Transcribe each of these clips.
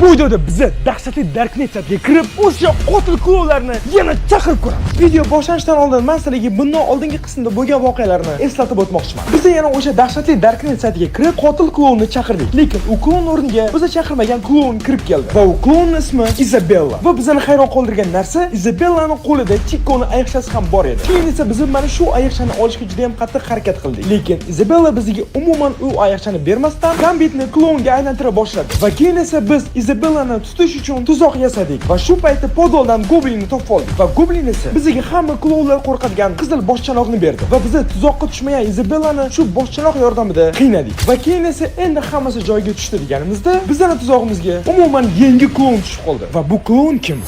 Bu videoda biza dahshatli Darknet saytiga kirib, o'sha qotil klonlarni yana chaqirib ko'ramiz. Video boshlanishidan oldin men sizlarga bundan oldingi qismda bo'lgan voqealarni eslatib o'tmoqchiman. Biz yana o'sha dahshatli Darknet saytiga kirib, qotil klonni chaqirdik. Lekin u klon o'rniga biza chaqirmagan klon kirib keldi. Va u klonning ismi Isabella. Va bizani hayron qoldirgan narsa, Isabellaning qo'lida Chikoni ayiqchasi ham bor edi. Keyin esa biz mana shu ayiqchani olishga juda ham qattiq harakat qildik. Lekin Isabella bizga umuman u ayiqchani bermasdan Gambitni klonga aylantira boshladi. Va keyin esa biz Isabellani tutish uchun tuzoq yasadik va shu paytda podoldan Goblinni topib oldik. Va Goblin esa bizga hamma klonlar qo'rqadigan qizil boshchanoqni berdi. Va biz tuzoqqa tushmagan Isabellani shu boshchanoq yordamida qiynadik. Va keyin esa endi hammasi joyiga tushdi deganimizda, bizning tuzog'imizga umuman yangi klon tushib qoldi. Va bu klon kim?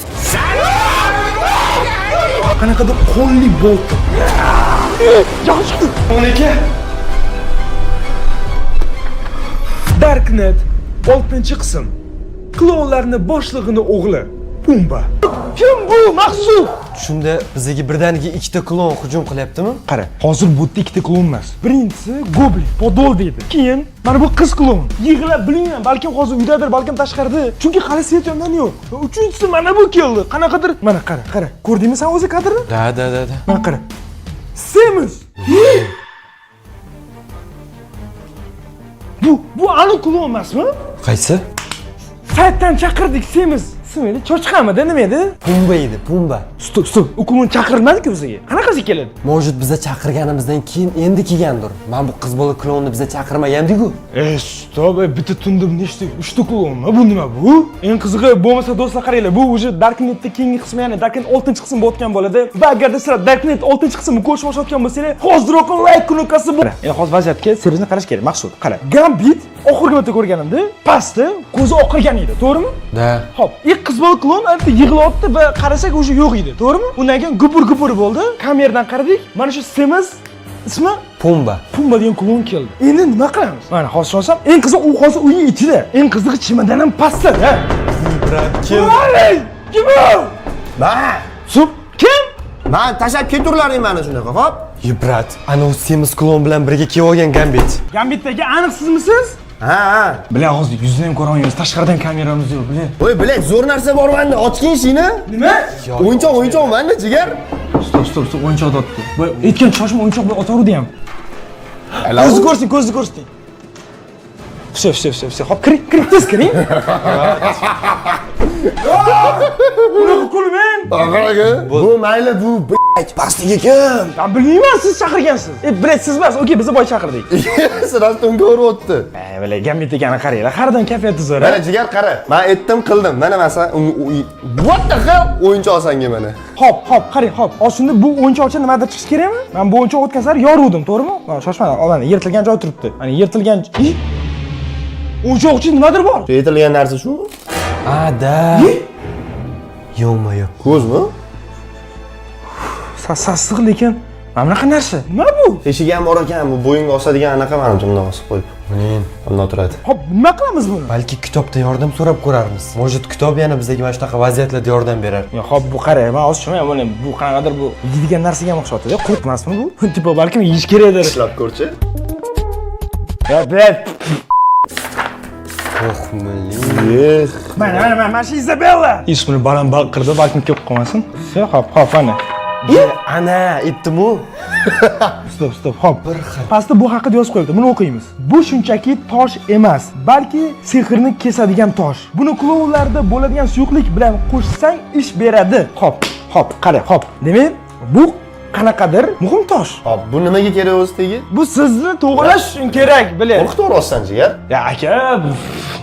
Qanaqadir qonli bo'ldi. Yaxshi. Onaka. Darknet 6-qism. Klonlarni boshlig'ining o'g'li Pumba. Kim bu Maqsud? Shunda bizga birdaniga ikkita klon hujum qilyaptimi? Qara, hozir bu yerda ikkita klon emas. Birinchisi Goblin, Podol deydi. Keyin mana bu qiz klon. Yig'lab bilmayman, balkim hozir uydadir, balkim tashqarida. Chunki hali svet yondan yo'q. Va uchinchisi mana bu keldi. Qanaqadir, mana qara. Ko'rdingmi sen o'zi kadrni? Da. Mana qara. Semiz. Bu aniq klon emasmi? Qaysi? Saytdan chaqirdik Semiz. Ismi cho'chqamidi, nima edi? Pumba edi, Pumba. Stop. U klon chaqirilmadi-ku bizga. Qanaqasi keladi? Mojid biza chaqirganimizdan keyin endi kelgandir. Men bu qiz bola klonni biza chaqirmagandik-ku. Stop, bitta tundim nechta? 3 ta klonmi? Bu nima bu? Eng qizig'i bo'lmasa do'stlar qaranglar, bu уже Darknet'da keyingi qismi, ya'ni Darknet 6-qism bo'layotgan bo'ladi. Va agarda sizlar Darknet 6-qismni ko'rishni boshlayotgan bo'lsangiz, hoziroq like knopkasi bor. Endi hozir vaziyatga seriousni qarash kerak, Maqsud. Qara. Gambit oxirgi marta ko'rganimda pastda ko'zi oqargan edi, to'g'rimi? Da. Xo'p, ilk qiz bola klon albatta yig'layapti va qarasak o'sha yo'q edi, to'g'rimi? Undan keyin gupur bo'ldi. Kameradan qaradik. Mana shu Semiz ismi Pumba degan klon keldi. Endi nima qilamiz? Mana hozir olsam, eng qizig'i u hozir uning ichida. Eng qizig'i chimadanam pastda. Brat kim? Kim bu? Ben. Sup, kim? Ben tashlab keturlaring meni shunaqa, xo'p? Brat, ana u Semiz klon bilan birga kelib olgan Gambit. Gambitdagi aniq sizmisiz? Ha. Bila hozir yuzni ham ko'ra olmaymiz. Tashqaridan kameramiz yo'q, bila. Voy, bilak, zo'r narsa bor menda. Ochgin ishingni. Nima? O'yinchoq menda, jigar. Stop, o'yinchoq otdi. Voy, aytgan shoshma o'yinchoq bilan otaverdi ham. Ko'zni ko'rsin. Все. Hop, kiring, tez kiring. Unaqa kulmang. Aqaraga. Bu mayli, bu pastiga kim? Men bilmayman, siz chaqirgansiz. Bilet siz emas, okey, biz boy chaqirdik. Sirasdan unga o'tdi. Mana Gambit ekani qaranglar, haridan kayfiyati zo'r. Mana jigar qara. Men aytdim, qildim. Mana masalan, what the hell? O'yinchoq sanga mana. Hop, qarang, hop. Shunda bu o'yinchoqcha nimadir chiqish kerakmi? Men bu o'yinchoq o'tgan sari yoruvdim, to'g'rimi? Shoshmang, mana yirtilgan joy turibdi. Mana yirtilgan o'yinchoq uchun nimadir bor. Aytilgan narsa shu? Da. Yo'qmi? Ko'zmi? Sassiq lekin mana bunaqa narsa. Nima bu? Teshigi ham bor ekan, bu bo'yinga osadigan anaqa mana bundoq osib qo'yib. Men bundoq turadi. Hop, nima qilamiz buni? balki kitobda yordam so'rab ko'rarmiz. Mojid kitob yana bizga mana shunaqa vaziyatlarda yordam berar. Hop, bu qarang, men hozir tushunmayman, mana bu qanaqadir bu yeydigan narsaga o'xshayapti-da. Qurt emasmi bu? Tipo balkim yeyish kerakdir. Ishlab ko'rchi. Bilet. Mana shu Isabella. Ismini baland baqirdi, balkim kelib qolmasin. Hop, ana. Ana, aytdim-ku. Stop. Hop. Pastda bu haqida yozib qo'yibdi. Buni o'qiymiz. Bu shunchaki tosh emas, balki sehrni kesadigan tosh. Buni klonlarda bo'ladigan suyuqlik bilan qo'shsang ish beradi. Hop, qarang, hop. Demak, bu qanaqadir muhim tosh. Hop, bu nimaga kerak o'zi tegi? Bu sizni to'g'rilash uchun kerak, biling. Qo'rqitib o'rassan jigar. Ya aka,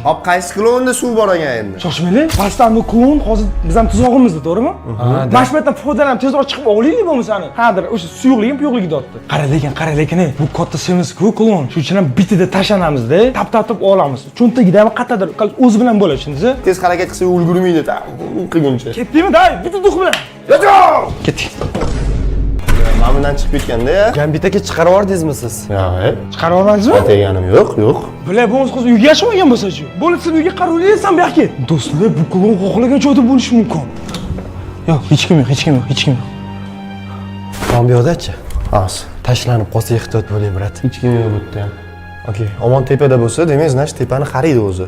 Hop, qaysi klonda suv bor ekan endi? shoshmanglar. Pastdan bu klon hozir bizning tuzog'imizda, to'g'rimi? Mashmatdan foydalanib tezroq chiqib olaylik bo'lmasa ani. Hozir o'sha suyuqligim yo'qligida otdi. Qara lekin, bu katta Semiz-ku klon. Shu uchun ham bitida tashlanamiz-da, tap olamiz. Cho'ntagidami qatadir o'zi bilan bo'ladi, tushundingizmi? Tez harakat qilsa ulgurmaydi, qilguncha. Ketdingmi, day? Bitta duq bilan. Ketdik. Men bundan chiqib ketganda-ya. Gambit aka chiqarib yubordingizmi siz? Yo'q. Chiqarib olmadingizmi? Teganim yo'q. Bular bo'lmasa hozir uyga yashamagan bo'lsa-chi? Bo'lib siz uyga qarovlaysan bu yoqqa. Do'stlar, bu klon xohlagan joyda bo'lishi mumkin. Yo'q, hech kim yo'q. Tom bu yoqda-chi? Hozir. Tashlanib qolsa ehtiyot bo'ling, brat. Hech kim yo'q bu yerda ham. Okey, omon tepada bo'lsa, demak, значит, tepani qariydi o'zi.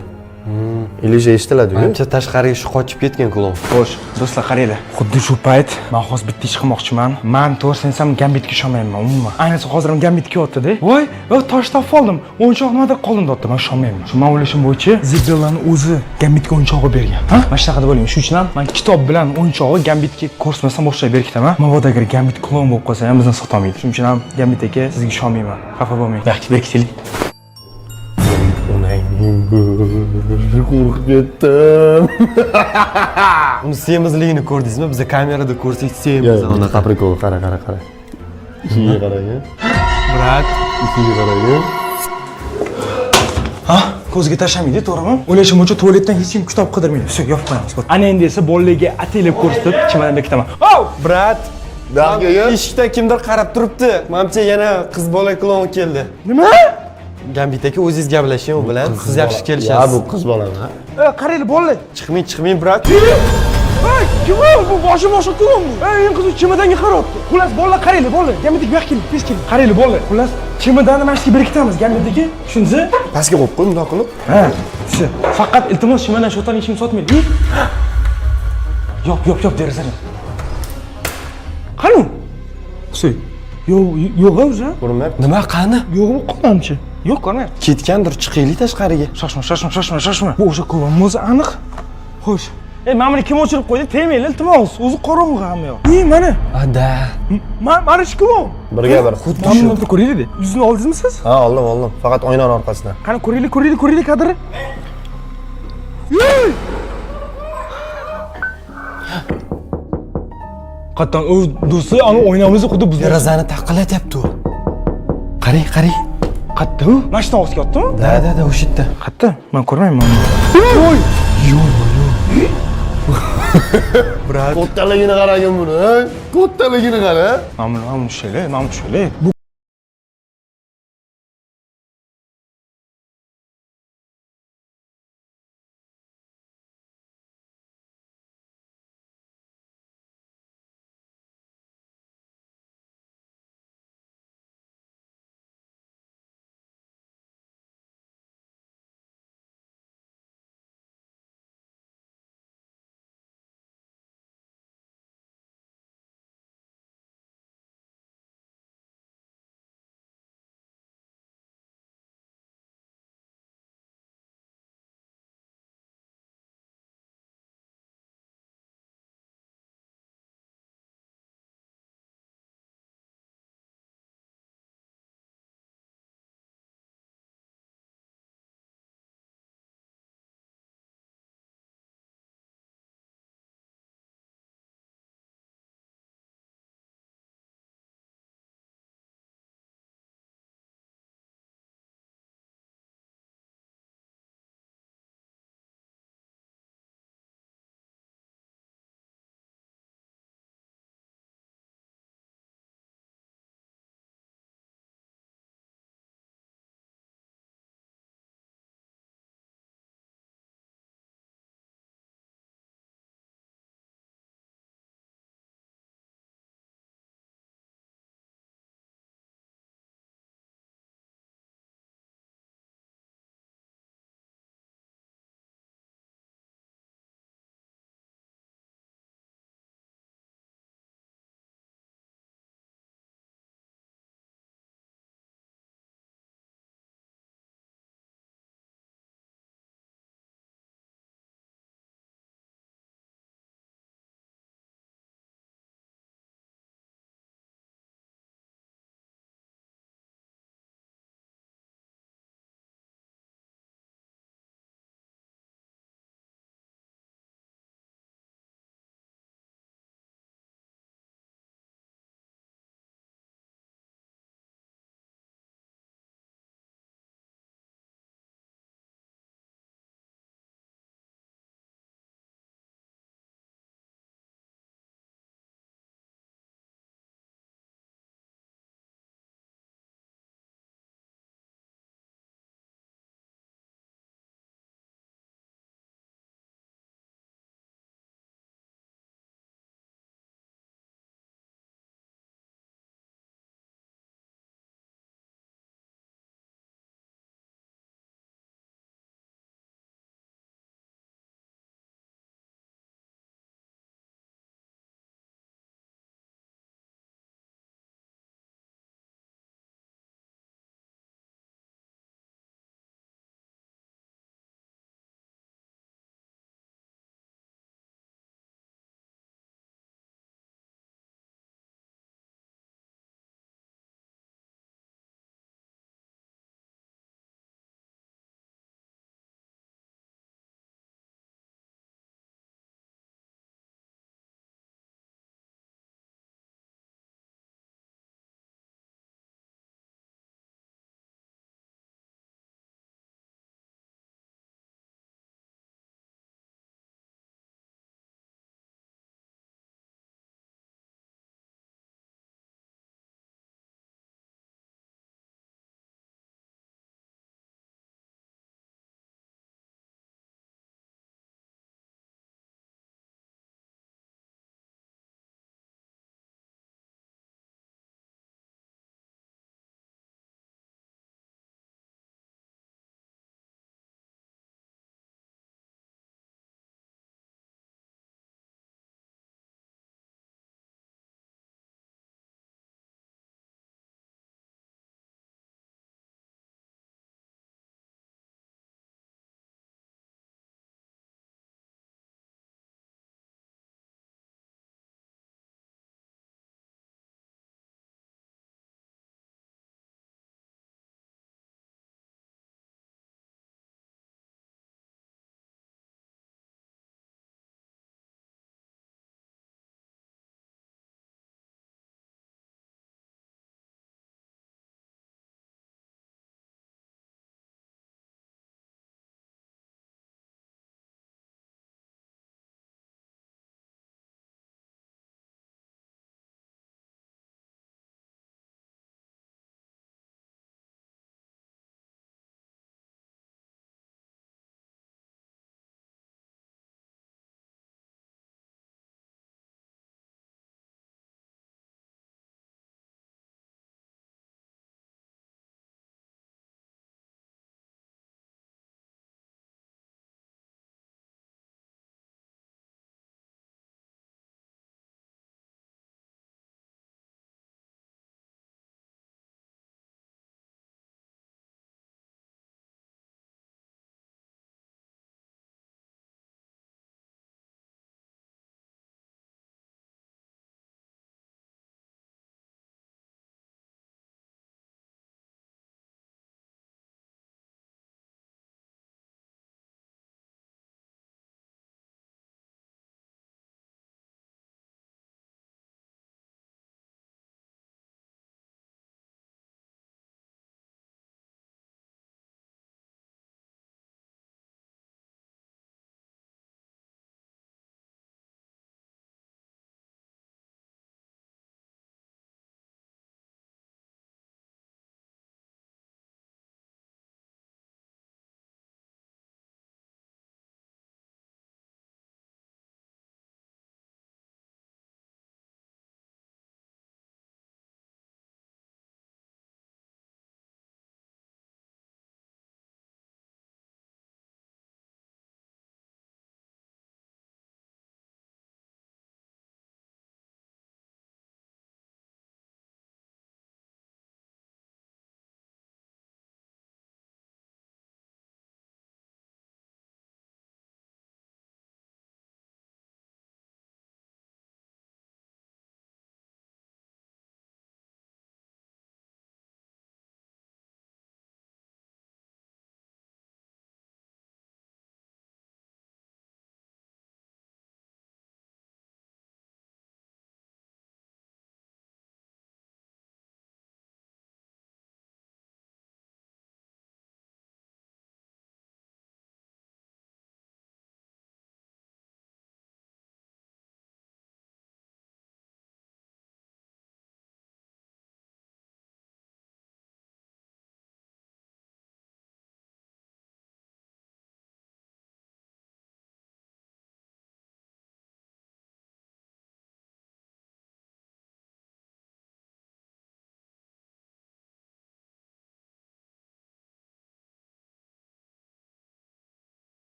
Ilyusha eshitiladi-ku. Menimcha tashqariga shu qochib ketgan klon. Xo'sh, do'stlar qaranglar. Xuddi shu payt men hozir bitta ish qilmoqchiman. Men to'g'risini gambitga ishonmayman umuman. Ayniqsa hozir ham gambit kelyapti-da. Voy, tosh topib oldim. O'yinchoq nimada qoldim deyapti. Men ishonmayman. Shu men o'ylashim bo'yicha Zibellaning o'zi gambitga o'yinchog'i bergan. Ha? Mana shunaqa deb o'ylayman. Shuning uchun ham men kitob bilan o'yinchog'i gambitga ko'rsatmasam boshlab berkitaman. Mabodo agar gambit klon bo'lib qolsa ham bizni sotolmaydi. Shuning uchun ham gambit aka sizga ishonmayman. Xafa bo'lmang. Yaxshi, berkitaylik. Qo'rqib ketdim. Uni semizligini ko'rdingizmi? Biz kamerada ko'rsak semiz. Unaqa prikol, qara. Ishiga qarang. Brat, Ishiga qarang. Ha? Ko'zga tashlamaydi, to'g'rimi? O'ylashim bo'yicha tualetdan hech kim kitob qidirmaydi. Все, yopib qo'yamiz. Ana endi esa bolalarga ataylab ko'rsatib, chimadan bekitaman. Oh! brat. Dahgaga. Eshikdan kimdir qarab turibdi. Menimcha yana qiz bola klon keldi. Nima? Gambit aka o'zingiz gaplashing u bilan. Siz yaxshi Ya kelishasiz. bu qiz bolami? Qaranglar bolalar. Chiqmang, brat. Ey, kim bu? Boshi klon bu. Ey, qiz chimadanga qarayapti. Xullas, bolalar qaranglar, bolalar. Gambitga bu yoqqa keling, tez keling. Qaranglar, bolalar. Xullas, chimadanni mana shuga berkitamiz gambitga. Tushundingiz? Pastga qo'yib qo'y, bundoq qilib. Ha, shu. Faqat iltimos chimadan sho'tan hech kim sotmaydi. Yop, derazani. Qani? Xusoy. Yo'q o'zi. Ko'rinmayapti. Nima qani? Yo'q, qolmamchi. Yo'q, ko'rmayapti. Ketgandir, chiqaylik tashqariga. Shoshma. Bu o'sha klon o'zi aniq. Xo'sh. Ey, mana buni kim o'chirib qo'ydi? Tegmanglar, iltimos. O'zi qorong'i hamma yoq. Mana. Ada. Mana shu klon. Birga bir. Xuddi shuni ko'raylik-da. Yuzini oldingizmi siz? Ha, oldim. Faqat oynani orqasidan. Qani ko'raylik kadrni. Yo'y! Qattan o'z do'sti ana o'ynamizni xuddi buzdi. Derazani taqillatyapti u. Qarang. Qatta u? Mashina orqasiga yotdimi? Da, o'sha yerda. Qatta? Men ko'rmayman. Voy! Brat. Kattaligini qaragin buni. Kattaligini qara. Mana shunday. Bu